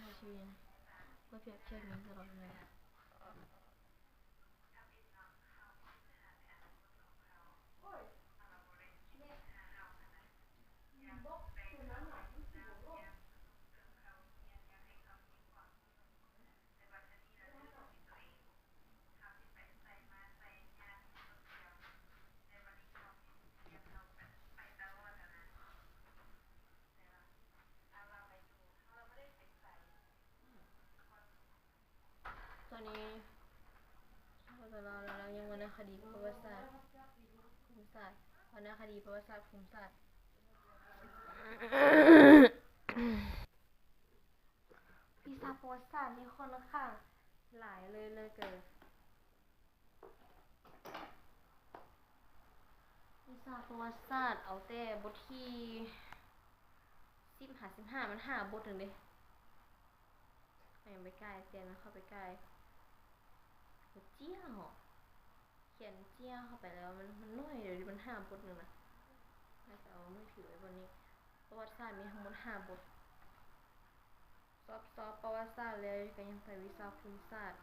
ใช้ชีวิตก็เปรียบเทียบนี้ตลอดเลยตอนนี้เรายังวรรณคดีประวัติศาสตร์ภูมิศาสตร์วรรณคดีประวัติศาสตร์ภูมิศาสตร์วิชาประวัติศาสตร์นี่ค่อนข้างหลายเลยเกินวิชาประวัติศาสตร์เอาแต่บทที่15มัน5บทหนึ่งเด้ยังไปใกล้เตียนเข้าไปใกล้เจี้ยหรอเขียนเจี้ยเข้าไปแล้วมันน้อยเดี๋ยวมัน5บทหนึ่งนะน่าจะเอามือถือไว้บนนี้ประวัติศาสตร์มีทั้งหมด5บทสอบประวัติศาสตร์เลยก็ยังไปวิชาภูมิศาสตร์